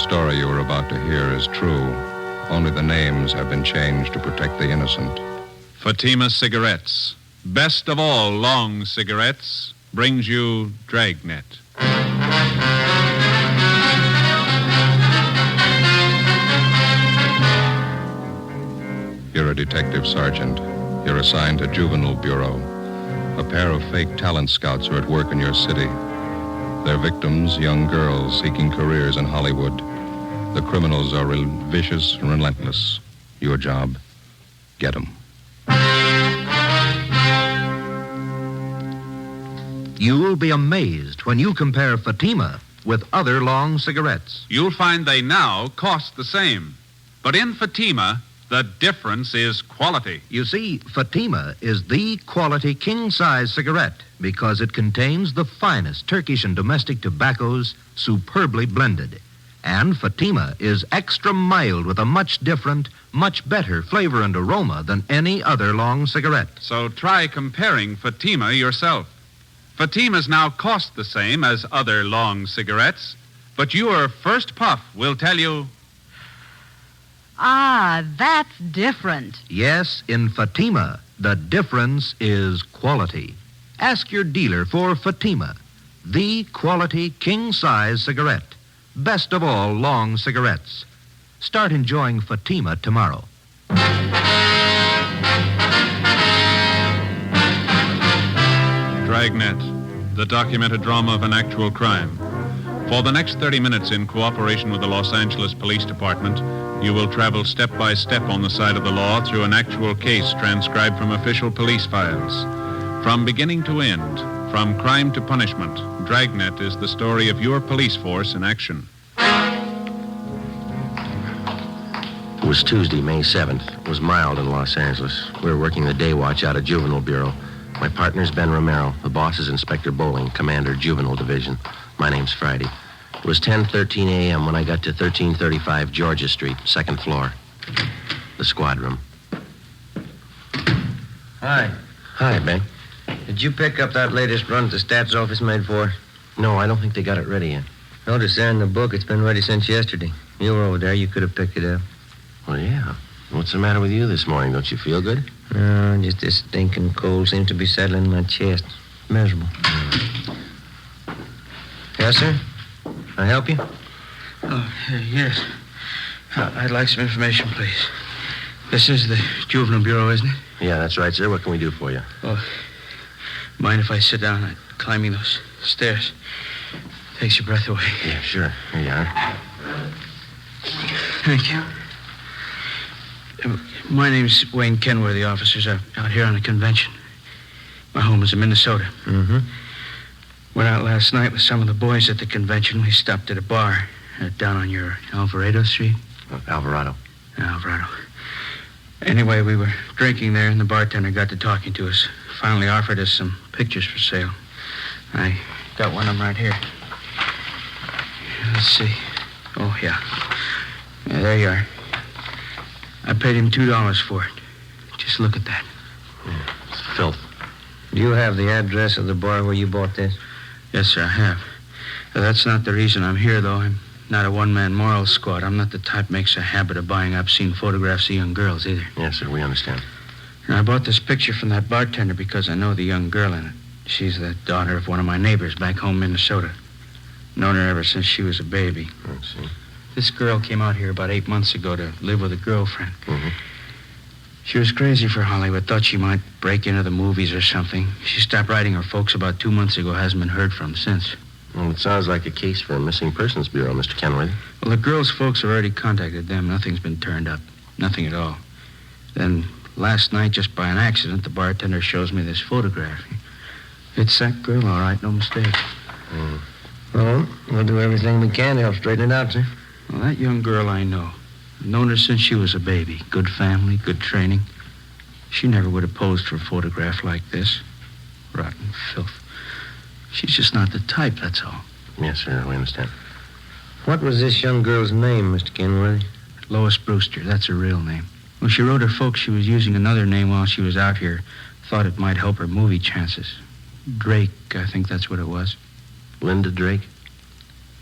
story you are about to hear is true. Only the names have been changed to protect the innocent. Fatima Cigarettes, best of all long cigarettes, brings you Dragnet. You're a detective sergeant. You're assigned to Juvenile Bureau. A pair of fake talent scouts are at work in your city. Their victims, young girls seeking careers in Hollywood. The criminals are vicious and relentless. Your job, get them. You'll be amazed when you compare Fatima with other long cigarettes. You'll find they now cost the same. But in Fatima, the difference is quality. You see, Fatima is the quality king-size cigarette because it contains the finest Turkish and domestic tobaccos superbly blended. And Fatima is extra mild with a much different, much better flavor and aroma than any other long cigarette. So try comparing Fatima yourself. Fatimas now cost the same as other long cigarettes, but your first puff will tell you... Ah, that's different. Yes, in Fatima, the difference is quality. Ask your dealer for Fatima, the quality king-size cigarette. Best of all long cigarettes. Start enjoying Fatima tomorrow. Dragnet, the documented drama of an actual crime. For the next 30 minutes, in cooperation with the Los Angeles Police Department, you will travel step by step on the side of the law through an actual case transcribed from official police files. From beginning to end, from crime to punishment, Dragnet is the story of your police force in action. It was Tuesday, May 7th. It was mild in Los Angeles. We were working the day watch out of Juvenile Bureau. My partner's Ben Romero. The boss is Inspector Bowling, Commander, Juvenile Division. My name's Friday. It was 10:13 a.m. when I got to 1335 Georgia Street, second floor. The squad room. Hi. Hi, Ben. Did you pick up that latest run the stats office made for? No, I don't think they got it ready yet. Notice there in the book it's been ready since yesterday. You were over there. You could have picked it up. Well, yeah. What's the matter with you this morning? Don't you feel good? No, just this stinking cold seems to be settling in my chest. Miserable. Yes, sir? Can I help you? Oh, yes. I'd like some information, please. This is the Juvenile Bureau, isn't it? Yeah, that's right, sir. What can we do for you? Oh, mind if I sit down? I'm climbing those stairs. Takes your breath away. Yeah, sure. Here you are. Thank you. My name's Wayne Kenworthy. The officers are out here on a convention. My home is in Minnesota. Mm-hmm. Went out last night with some of the boys at the convention. We stopped at a bar down on your Alvarado Street. Alvarado. Alvarado. Anyway, we were drinking there, and the bartender got to talking to us. Finally offered us some pictures for sale. I got one of them right here. Let's see. Oh, yeah. There you are. I paid him $2 for it. Just look at that. Yeah, it's filth. Do you have the address of the bar where you bought this? Yes, sir, I have. That's not the reason I'm here, though. I'm not a one-man moral squad. I'm not the type makes a habit of buying obscene photographs of young girls, either. Yes, sir, we understand. And I bought this picture from that bartender because I know the young girl in it. She's the daughter of one of my neighbors back home in Minnesota. Known her ever since she was a baby. I see. This girl came out here about 8 months ago to live with a girlfriend. Mm-hmm. She was crazy for Hollywood, thought she might break into the movies or something. She stopped writing her folks about 2 months ago, hasn't been heard from since. Well, it sounds like a case for a missing persons bureau, Mr. Kenworthy. Well, the girl's folks have already contacted them. Nothing's been turned up. Nothing at all. Then last night, just by an accident, the bartender shows me this photograph. It's that girl, all right, no mistake. Well, we'll do everything we can to help straighten it out, sir. Well, that young girl I know. I've known her since she was a baby. Good family, good training. She never would have posed for a photograph like this. Rotten filth. She's just not the type, that's all. Yes, sir, we understand. What was this young girl's name, Mr. Kenworthy? Lois Brewster, that's her real name. When she wrote her folks, she was using another name while she was out here. Thought it might help her movie chances. Drake, I think that's what it was. Linda Drake?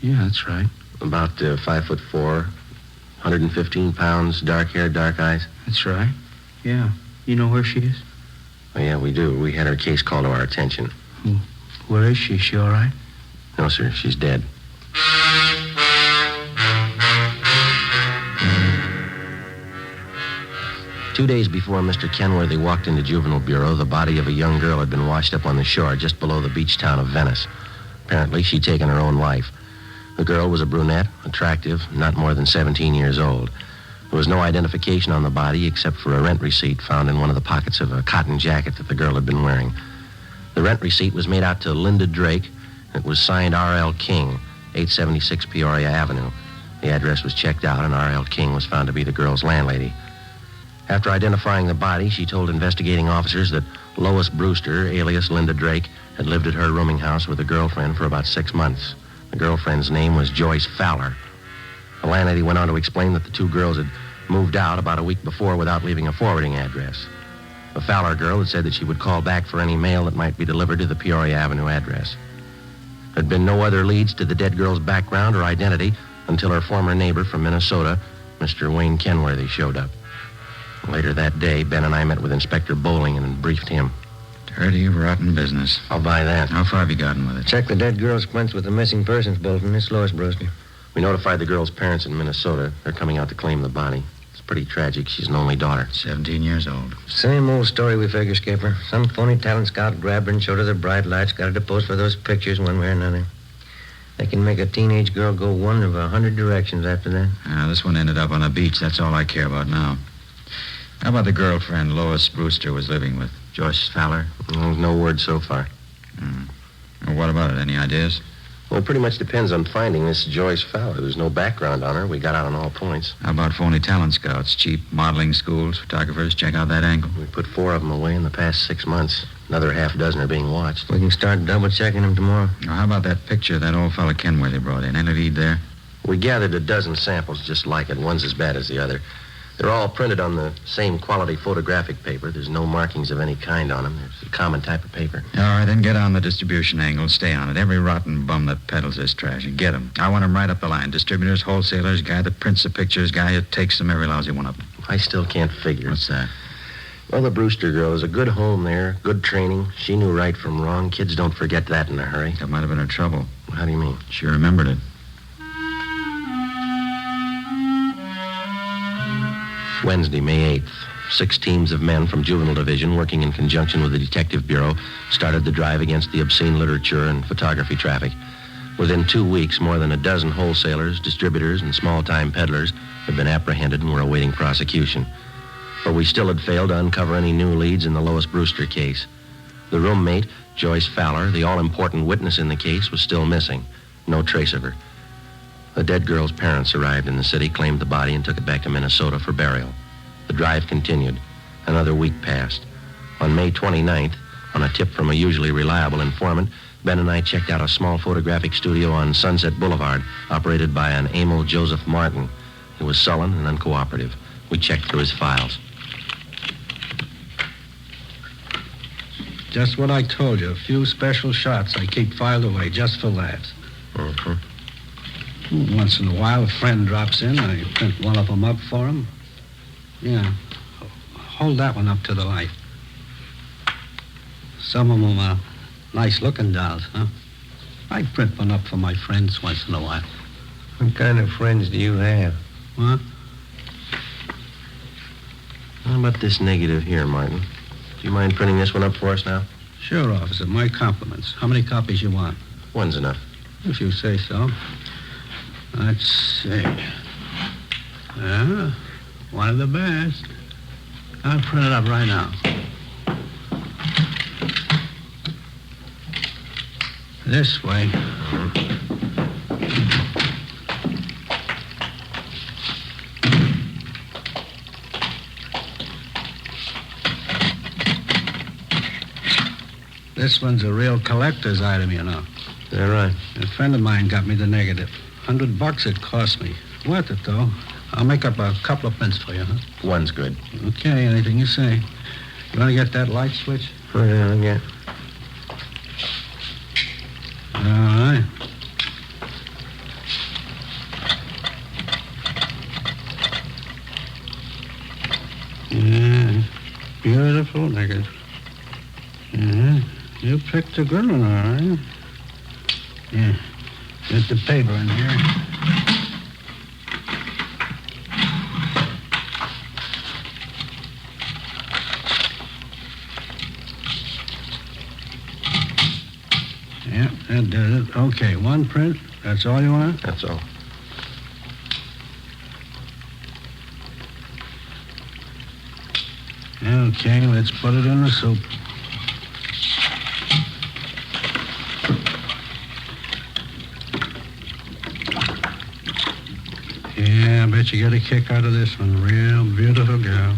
Yeah, that's right. About 5'4", 115 pounds, dark hair, dark eyes. That's right. Yeah. You know where she is? Oh, yeah, we do. We had her case called to our attention. Where is she? Is she all right? No, sir, she's dead. Two days before Mr. Kenworthy walked into Juvenile Bureau, the body of a young girl had been washed up on the shore just below the beach town of Venice. Apparently, she'd taken her own life. The girl was a brunette, attractive, not more than 17 years old. There was no identification on the body except for a rent receipt found in one of the pockets of a cotton jacket that the girl had been wearing. The rent receipt was made out to Linda Drake. It was signed R.L. King, 876 Peoria Avenue. The address was checked out, and R.L. King was found to be the girl's landlady. After identifying the body, she told investigating officers that Lois Brewster, alias Linda Drake, had lived at her rooming house with a girlfriend for about 6 months. The girlfriend's name was Joyce Fowler. The landlady went on to explain that the two girls had moved out about a week before without leaving a forwarding address. The Fowler girl had said that she would call back for any mail that might be delivered to the Peoria Avenue address. There had been no other leads to the dead girl's background or identity until her former neighbor from Minnesota, Mr. Wayne Kenworthy, showed up. Later that day, Ben and I met with Inspector Bowling and briefed him. Dirty, rotten business. I'll buy that. How far have you gotten with it? Check the dead girl's prints with the missing persons bulletin, Miss Lois Brewster. We notified the girl's parents in Minnesota. They're coming out to claim the body. It's pretty tragic. She's an only daughter. 17 years old. Same old story, we figure, Skipper. Some phony talent scout grabbed her and showed her the bright lights, got her to pose for those pictures one way or another. They can make a teenage girl go one of 100 directions after that. This one ended up on a beach. That's all I care about now. How about the girlfriend Lois Brewster was living with? Joyce Fowler? No word so far. Well, what about it? Any ideas? Well, it pretty much depends on finding this Joyce Fowler. There's no background on her. We got out on all points. How about phony talent scouts? Cheap modeling schools, photographers? Check out that angle. We put 4 of them away in the past 6 months. Another half dozen are being watched. We can start double-checking them tomorrow. Now, how about that picture that old fella Kenworthy brought in? Any lead there? We gathered a dozen samples just like it. One's as bad as the other. They're all printed on the same quality photographic paper. There's no markings of any kind on them. It's a common type of paper. All right, then get on the distribution angle. Stay on it. Every rotten bum that peddles this trash, and get them. I want them right up the line. Distributors, wholesalers, guy that prints the pictures, guy that takes them, every lousy one of them. I still can't figure. What's that? Well, the Brewster girl is a good home there, good training. She knew right from wrong. Kids don't forget that in a hurry. That might have been her trouble. How do you mean? She remembered it. Wednesday, May 8th. 6 teams of men from Juvenile Division, working in conjunction with the Detective Bureau, started the drive against the obscene literature and photography traffic. Within 2 weeks, more than a dozen wholesalers, distributors, and small-time peddlers had been apprehended and were awaiting prosecution. But we still had failed to uncover any new leads in the Lois Brewster case. The roommate, Joyce Fowler, the all-important witness in the case, was still missing. No trace of her. The dead girl's parents arrived in the city, claimed the body, and took it back to Minnesota for burial. The drive continued. Another week passed. On May 29th, on a tip from a usually reliable informant, Ben and I checked out a small photographic studio on Sunset Boulevard, operated by an Emil Joseph Martin. He was sullen and uncooperative. We checked through his files. Just what I told you. A few special shots I keep filed away just for laughs. Once in a while, a friend drops in. I print one of them up for him. Yeah. Hold that one up to the light. Some of them are nice-looking dolls, huh? I print one up for my friends once in a while. What kind of friends do you have? Huh? How about this negative here, Martin? Do you mind printing this one up for us now? Sure, officer. My compliments. How many copies you want? One's enough. If you say so. Let's see. Yeah, one of the best. I'll print it up right now. This way. This one's a real collector's item, you know. Is that right? A friend of mine got me the negative. $100 it cost me. Worth it, though. I'll make up a couple of prints for you, huh? One's good. Okay, anything you say. You want to get that light switch? Oh, yeah. All right. Beautiful negative. Yeah, you picked a good one, all right. Yeah, get the paper in here. Yeah, that does it. Okay, one print. That's all you want? That's all. Okay, let's put it in the soup. Yeah, I bet you get a kick out of this one. Real beautiful girl.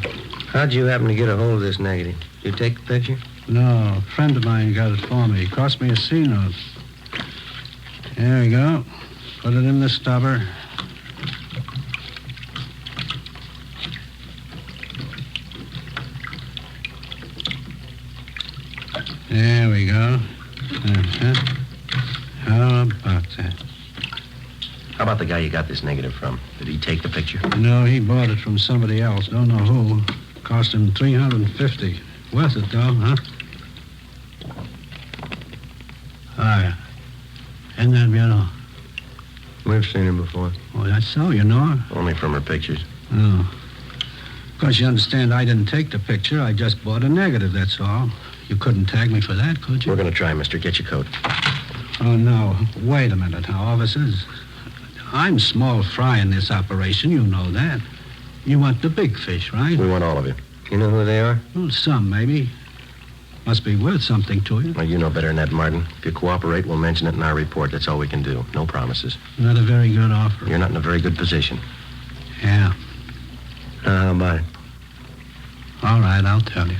How'd you happen to get a hold of this negative? You take the picture? No, a friend of mine got it for me. It cost me a C-note. There we go. Put it in the stubber. There we go. Uh-huh. How about that? How about the guy you got this negative from? Did he take the picture? No, he bought it from somebody else. Don't know who. Cost him $350. Worth it, though, huh? Ah, isn't that beautiful? We've seen her before. Oh, that's so, you know her? Only from her pictures. Oh. Of course, you understand I didn't take the picture. I just bought a negative, that's all. You couldn't tag me for that, could you? We're going to try, mister. Get your coat. Oh, no. Wait a minute now, officers. I'm small fry in this operation. You know that. You want the big fish, right? We want all of you. You know who they are? Well, some, maybe. Must be worth something to you. Well, you know better than that, Martin. If you cooperate, we'll mention it in our report. That's all we can do. No promises. Not a very good offer. You're not in a very good position. Yeah. How about it? All right, I'll tell you.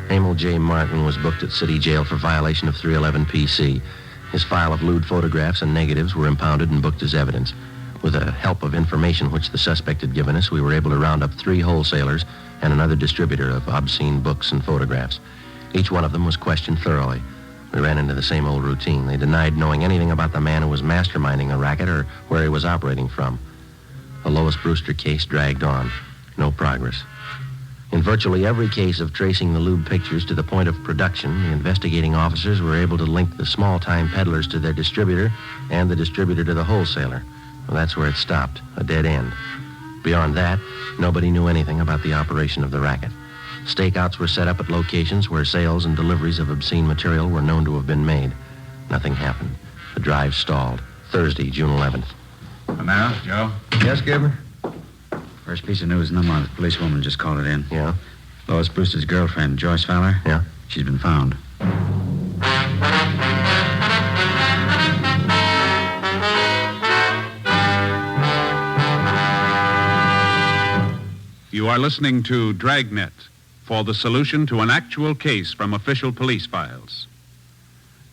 Emil J. Martin was booked at city jail for violation of 311 PC. His file of lewd photographs and negatives were impounded and booked as evidence. With the help of information which the suspect had given us, we were able to round up 3 wholesalers and another distributor of obscene books and photographs. Each one of them was questioned thoroughly. We ran into the same old routine. They denied knowing anything about the man who was masterminding the racket or where he was operating from. The Lois Brewster case dragged on. No progress. In virtually every case of tracing the lewd pictures to the point of production, the investigating officers were able to link the small-time peddlers to their distributor and the distributor to the wholesaler. Well, that's where it stopped, a dead end. Beyond that, nobody knew anything about the operation of the racket. Stakeouts were set up at locations where sales and deliveries of obscene material were known to have been made. Nothing happened. The drive stalled. Thursday, June 11th. Romero, Joe? Yes, Skipper? First piece of news in the month. Policewoman just called it in. Yeah? Lois Brewster's girlfriend, Joyce Fowler? Yeah? She's been found. You are listening to Dragnet for the solution to an actual case from official police files.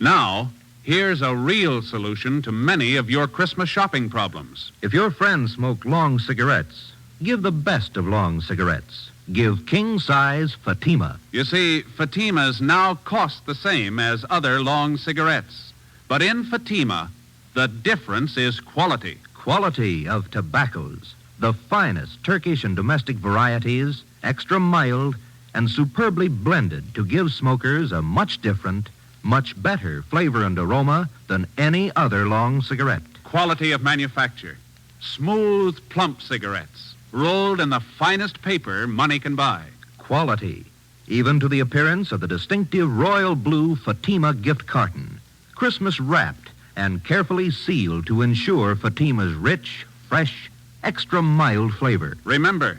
Now, here's a real solution to many of your Christmas shopping problems. If your friends smoke long cigarettes, give the best of long cigarettes. Give king-size Fatima. You see, Fatimas now cost the same as other long cigarettes. But in Fatima, the difference is quality. Quality of tobaccos. The finest Turkish and domestic varieties, extra mild, and superbly blended to give smokers a much different, much better flavor and aroma than any other long cigarette. Quality of manufacture. Smooth, plump cigarettes, rolled in the finest paper money can buy. Quality, even to the appearance of the distinctive royal blue Fatima gift carton. Christmas wrapped and carefully sealed to ensure Fatima's rich, fresh, extra mild flavor. Remember,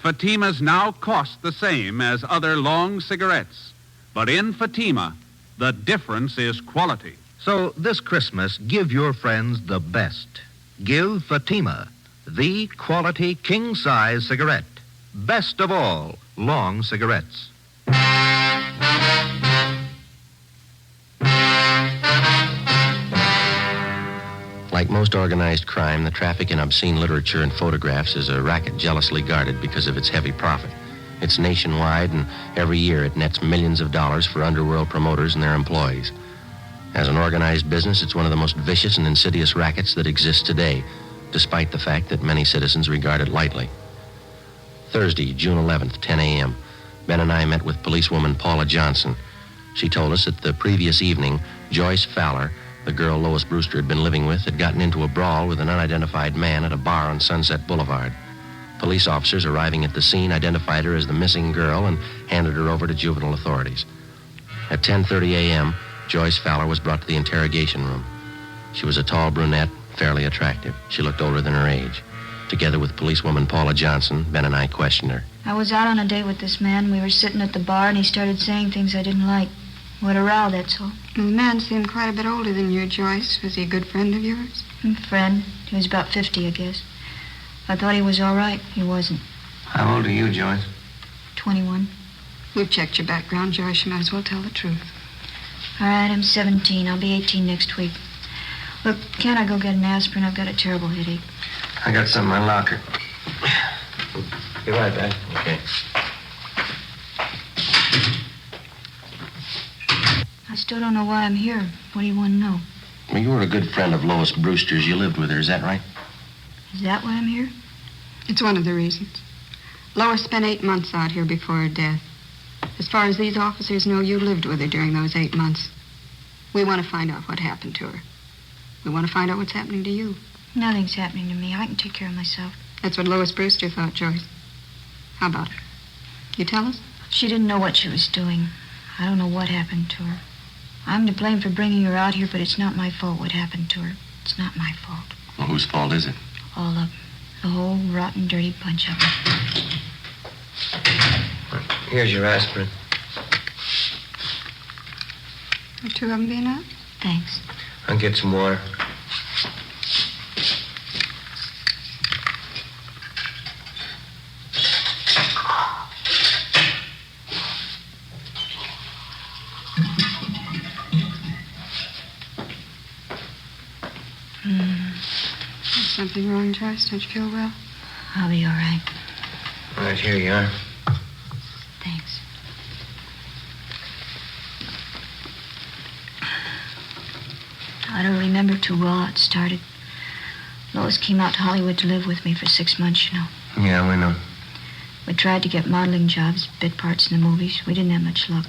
Fatimas now cost the same as other long cigarettes. But in Fatima, the difference is quality. So this Christmas, give your friends the best. Give Fatima, the quality king-size cigarette. Best of all, long cigarettes. Like most organized crime, the traffic in obscene literature and photographs is a racket jealously guarded because of its heavy profit. It's nationwide, and every year it nets millions of dollars for underworld promoters and their employees. As an organized business, it's one of the most vicious and insidious rackets that exists today, despite the fact that many citizens regard it lightly. Thursday, June 11th, 10 a.m. Ben and I met with policewoman Paula Johnson. She told us that the previous evening, Joyce Fowler, the girl Lois Brewster had been living with, had gotten into a brawl with an unidentified man at a bar on Sunset Boulevard. Police officers arriving at the scene identified her as the missing girl and handed her over to juvenile authorities. At 10:30 a.m., Joyce Fowler was brought to the interrogation room. She was a tall brunette, fairly attractive. She looked older than her age. Together with policewoman Paula Johnson, Ben and I questioned her. I was out on a date with this man. We were sitting at the bar, and he started saying things I didn't like. What a row, that's all. The man seemed quite a bit older than you, Joyce. Was he a good friend of yours? Friend. He was about 50, I guess. I thought he was all right. He wasn't. How old are you, Joyce? 21. We've checked your background, Joyce. You might as well tell the truth. All right, I'm 17. I'll be 18 next week. Look, can't I go get an aspirin? I've got a terrible headache. I got some in my locker. Be right back. Okay. I still don't know why I'm here. What do you want to know? Well, you were a good friend of Lois Brewster's. You lived with her, is that right? Is that why I'm here? It's one of the reasons. Lois spent 8 months out here before her death. As far as these officers know, you lived with her during those 8 months. We want to find out what happened to her. We want to find out what's happening to you. Nothing's happening to me. I can take care of myself. That's what Lois Brewster thought, Joyce. How about it? You tell us? She didn't know what she was doing. I don't know what happened to her. I'm to blame for bringing her out here, but it's not my fault what happened to her. It's not my fault. Well, whose fault is it? All of them. The whole rotten, dirty bunch of them. Here's your aspirin. Are 2 of them being out? Thanks. I'll get some water. Is something wrong, Joyce? Don't you feel well? I'll be all right. Right, here you are. Thanks. I don't remember too well how it started. Lois came out to Hollywood to live with me for 6 months, you know. Yeah, we know. We tried to get modeling jobs, bit parts in the movies. We didn't have much luck.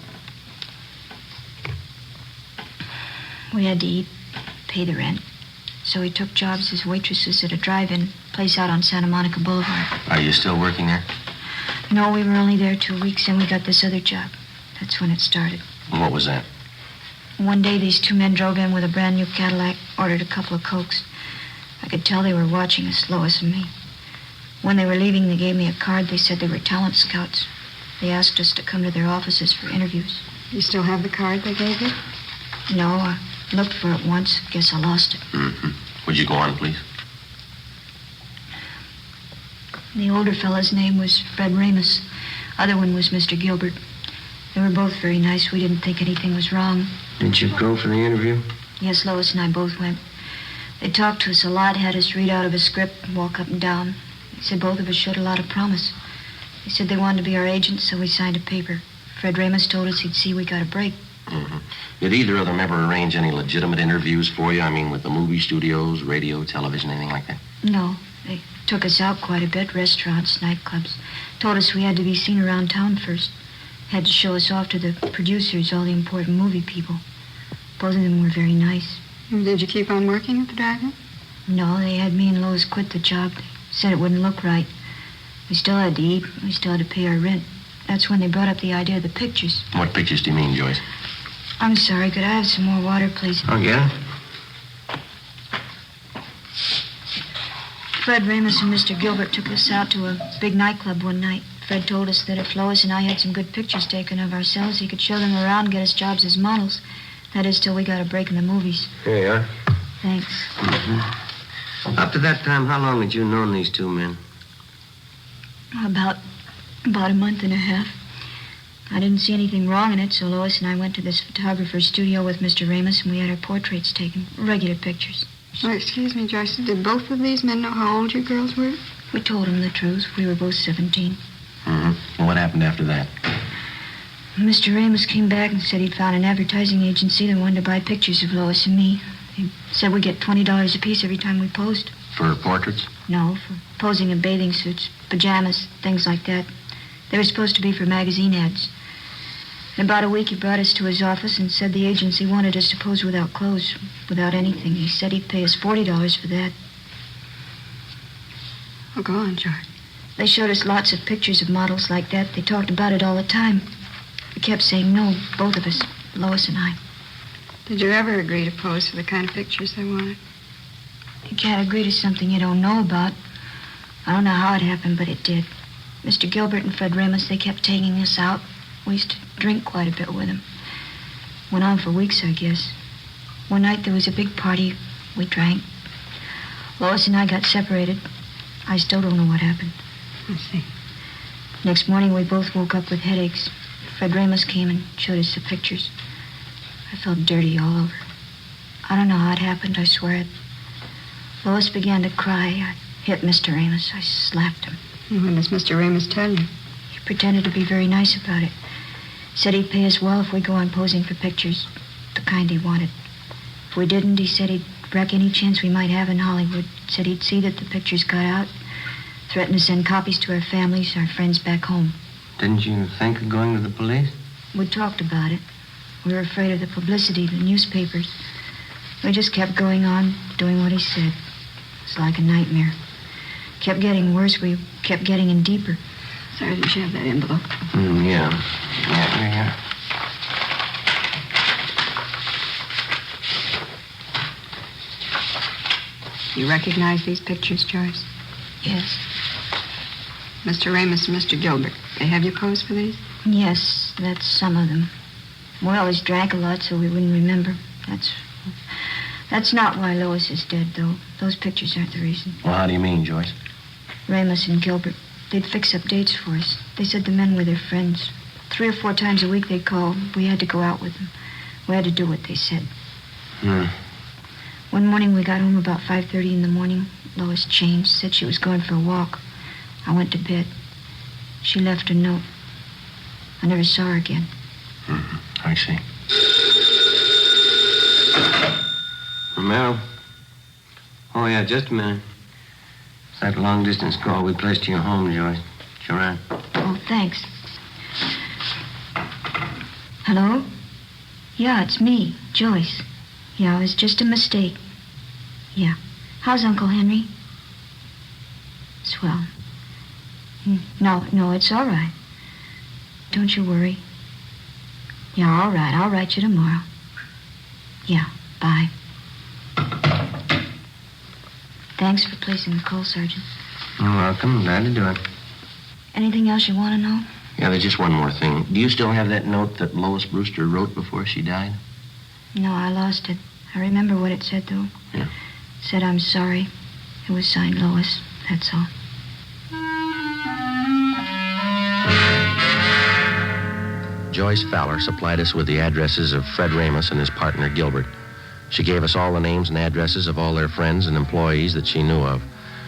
We had to eat, pay the rent. So we took jobs as waitresses at a drive-in place out on Santa Monica Boulevard. Are you still working there? No, we were only there 2 weeks, and we got this other job. That's when it started. And what was that? One day, these 2 men drove in with a brand new Cadillac, ordered a couple of Cokes. I could tell they were watching us, Lois and me. When they were leaving, they gave me a card. They said they were talent scouts. They asked us to come to their offices for interviews. You still have the card they gave you? No, I looked for it once. Guess I lost it. Mm-hmm. Would you go on, please? The older fellow's name was Fred Ramus. Other one was Mr. Gilbert. They were both very nice. We didn't think anything was wrong. Did you go for the interview? Yes, Lois and I both went. They talked to us a lot, had us read out of a script and walk up and down. They said both of us showed a lot of promise. They said they wanted to be our agents, so we signed a paper. Fred Ramus told us he'd see we got a break. Mm-hmm. Did either of them ever arrange any legitimate interviews for you? I mean, with the movie studios, radio, television, anything like that? No. They took us out quite a bit, restaurants, nightclubs. Told us we had to be seen around town first. Had to show us off to the producers, all the important movie people. Both of them were very nice. Did you keep on working at the drive-in? No, they had me and Lois quit the job. They said it wouldn't look right. We still had to eat. We still had to pay our rent. That's when they brought up the idea of the pictures. What pictures do you mean, Joyce? I'm sorry. Could I have some more water, please? Oh, yeah? Fred Ramus and Mr. Gilbert took us out to a big nightclub one night. Fred told us that if Lois and I had some good pictures taken of ourselves, he could show them around and get us jobs as models. That is, till we got a break in the movies. Here you are. Thanks. Mm-hmm. Up to that time, how long had you known these 2 men? About a month and a half. I didn't see anything wrong in it, so Lois and I went to this photographer's studio with Mr. Ramus, and we had our portraits taken. Regular pictures. Oh, excuse me, Joyce. Did both of these men know how old you girls were? We told them the truth. We were both 17. Mm-hmm. And what happened after that? Mr. Ramus came back and said he'd found an advertising agency that wanted to buy pictures of Lois and me. He said we'd get $20 apiece every time we posed. For portraits? No, for posing in bathing suits, pajamas, things like that. They were supposed to be for magazine ads. In about a week, he brought us to his office and said the agency wanted us to pose without clothes, without anything. He said he'd pay us $40 for that. Oh, go on, George. They showed us lots of pictures of models like that. They talked about it all the time. We kept saying no, both of us, Lois and I. Did you ever agree to pose for the kind of pictures they wanted? You can't agree to something you don't know about. I don't know how it happened, but it did. Mr. Gilbert and Fred Ramos, they kept taking us out. We used to drink quite a bit with them. Went on for weeks, I guess. One night there was a big party. We drank. Lois and I got separated. I still don't know what happened. I see. Next morning, we both woke up with headaches. Fred Ramos came and showed us the pictures. I felt dirty all over. I don't know how it happened, I swear it. Lois began to cry. I hit Mr. Ramos. I slapped him. What does Mr. Ramos tell you? He pretended to be very nice about it. Said he'd pay us well if we go on posing for pictures, the kind he wanted. If we didn't, he said he'd wreck any chance we might have in Hollywood. Said he'd see that the pictures got out. Threatened to send copies to our families, our friends back home. Didn't you think of going to the police? We talked about it. We were afraid of the publicity, the newspapers. We just kept going on, doing what he said. It was like a nightmare. Kept getting worse. We kept getting in deeper. Sergeant, you have that envelope? Yeah. Yeah. You recognize these pictures, Joyce? Yes. Mr. Ramos and Mr. Gilbert, they have you pose for these? Yes, that's some of them. We always drank a lot so we wouldn't remember. That's not why Lois is dead, though. Those pictures aren't the reason. Well, how do you mean, Joyce? Ramos and Gilbert, they'd fix up dates for us. They said the men were their friends. 3 or 4 times a week they'd call. We had to go out with them. We had to do what they said. One morning we got home about 5:30 in the morning. Lois changed, said she was going for a walk. I went to bed. She left a note. I never saw her again. I see. Romero? Oh, yeah, just a minute. It's that long-distance call we placed to your home, Joyce. Sure on. Oh, thanks. Hello? Yeah, it's me, Joyce. Yeah, it was just a mistake. Yeah. How's Uncle Henry? Swell. No, it's all right. Don't you worry. Yeah, all right. I'll write you tomorrow. Yeah, bye. Thanks for placing the call, Sergeant. You're welcome. Glad to do it. Anything else you want to know? Yeah, there's just one more thing. Do you still have that note that Lois Brewster wrote before she died? No, I lost it. I remember what it said, though. Yeah. It said, I'm sorry. It was signed Lois. That's all. Joyce Fowler supplied us with the addresses of Fred Ramos and his partner, Gilbert. She gave us all the names and addresses of all their friends and employees that she knew of.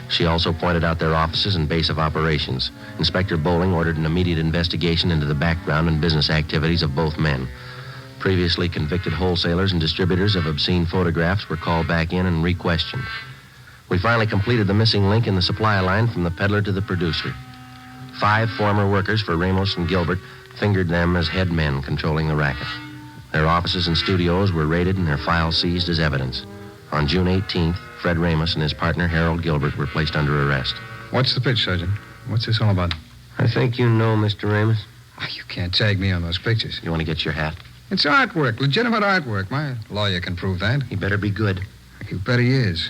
She also pointed out their offices and base of operations. Inspector Bowling ordered an immediate investigation into the background and business activities of both men. Previously convicted wholesalers and distributors of obscene photographs were called back in and re-questioned. We finally completed the missing link in the supply line from the peddler to the producer. 5 former workers for Ramos and Gilbert fingered them as head men controlling the racket. Their offices and studios were raided and their files seized as evidence. On June 18th, Fred Ramos and his partner, Harold Gilbert, were placed under arrest. What's the pitch, Sergeant? What's this all about? I think you know, Mr. Ramos. Oh, you can't tag me on those pictures. You want to get your hat? It's artwork, legitimate artwork. My lawyer can prove that. He better be good. You bet he is.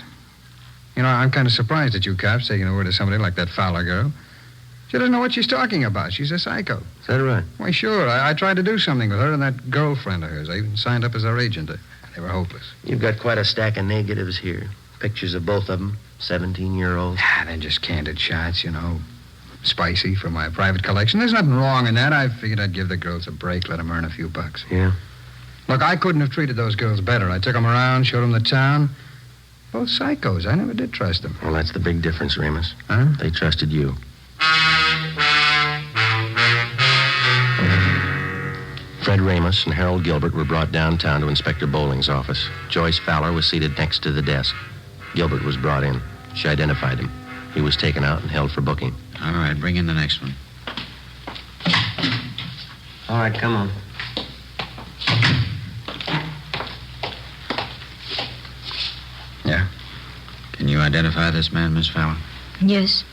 You know, I'm kind of surprised at you cops taking the word of somebody like that Fowler girl. She doesn't know what she's talking about. She's a psycho. Is that right? Why, sure. I tried to do something with her and that girlfriend of hers. I even signed up as her agent. They were hopeless. You've got quite a stack of negatives here. Pictures of both of them, 17-year-olds. They're just candid shots, you know. Spicy for my private collection. There's nothing wrong in that. I figured I'd give the girls a break, let them earn a few bucks. Yeah? Look, I couldn't have treated those girls better. I took them around, showed them the town. Both psychos. I never did trust them. Well, that's the big difference, Ramos. Huh? They trusted you. Fred Ramos and Harold Gilbert were brought downtown to Inspector Bowling's office. Joyce Fowler was seated next to the desk. Gilbert was brought in. She identified him. He was taken out and held for booking. All right, bring in the next one. All right, come on. Yeah? Can you identify this man, Miss Fallon? Yes,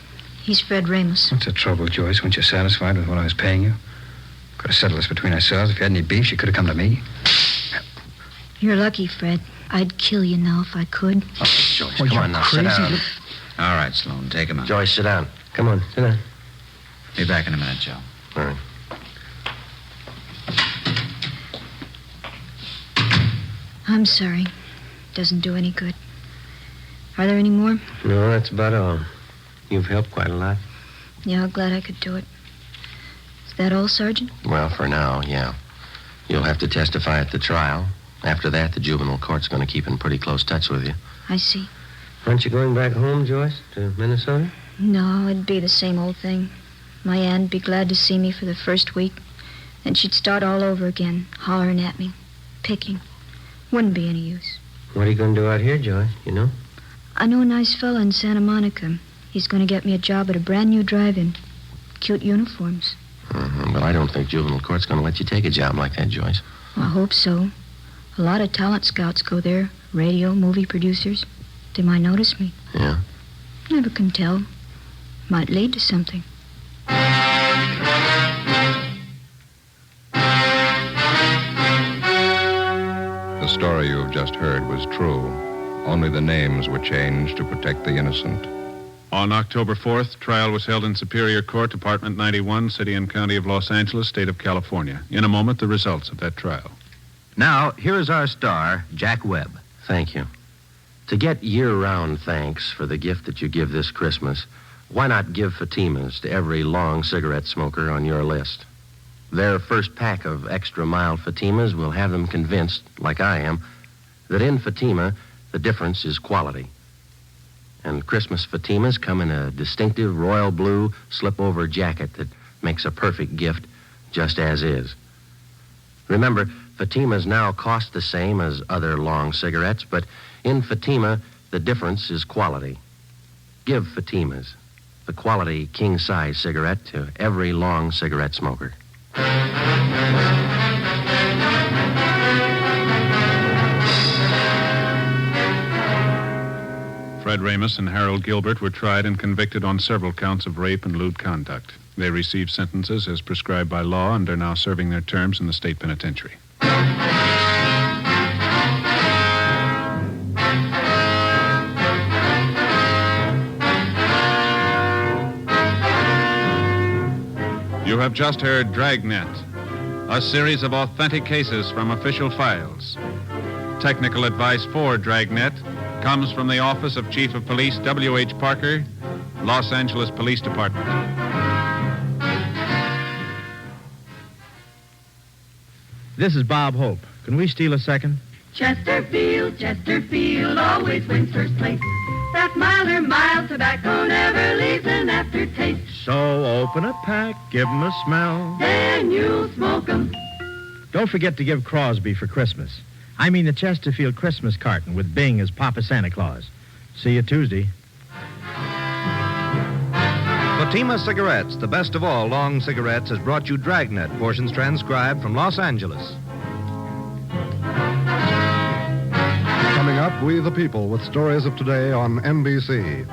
he's Fred Ramos. What's the trouble, Joyce? Weren't you satisfied with what I was paying you? Could have settled this between ourselves. If you had any beef, you could have come to me. You're lucky, Fred. I'd kill you now if I could. Oh, Joyce, Oh, come you're on now, crazy. sit down. All right, Sloan, take him out. Joyce, sit down. Come on, sit down. Be back in a minute, Joe. All right. I'm sorry. Doesn't do any good. Are there any more? No, that's about all. You've helped quite a lot. Yeah, glad I could do it. Is that all, Sergeant? Well, for now, yeah. You'll have to testify at the trial. After that, the juvenile court's going to keep in pretty close touch with you. I see. Aren't you going back home, Joyce, to Minnesota? No, it'd be the same old thing. My aunt'd be glad to see me for the first week. Then she'd start all over again, hollering at me, picking. Wouldn't be any use. What are you going to do out here, Joyce, you know? I know a nice fella in Santa Monica. He's going to get me a job at a brand new drive-in. Cute uniforms. But I don't think juvenile court's going to let you take a job like that, Joyce. I hope so. A lot of talent scouts go there. Radio, movie producers. They might notice me. Yeah? Never can tell. Might lead to something. The story you've just heard was true. Only the names were changed to protect the innocent. On October 4th, trial was held in Superior Court, Department 91, City and County of Los Angeles, State of California. In a moment, the results of that trial. Now, here is our star, Jack Webb. Thank you. To get year-round thanks for the gift that you give this Christmas, why not give Fatimas to every long cigarette smoker on your list? Their first pack of extra mild Fatimas will have them convinced, like I am, that in Fatima, the difference is quality. And Christmas Fatimas come in a distinctive royal blue slip-over jacket that makes a perfect gift just as is. Remember, Fatimas now cost the same as other long cigarettes, but in Fatima, the difference is quality. Give Fatimas, the quality king-size cigarette, to every long cigarette smoker. Fred Ramos and Harold Gilbert were tried and convicted on several counts of rape and lewd conduct. They received sentences as prescribed by law and are now serving their terms in the state penitentiary. You have just heard Dragnet, a series of authentic cases from official files. Technical advice for Dragnet comes from the Office of Chief of Police W.H. Parker, Los Angeles Police Department. This is Bob Hope. Can we steal a second? Chesterfield always wins first place. That milder, mild tobacco never leaves an aftertaste. So open a pack, give 'em a smell. Then you'll smoke 'em. Don't forget to give Crosby for Christmas. I mean the Chesterfield Christmas carton with Bing as Papa Santa Claus. See you Tuesday. Fatima Cigarettes, the best of all long cigarettes, has brought you Dragnet, portions transcribed from Los Angeles. Coming up, We the People with stories of today on NBC.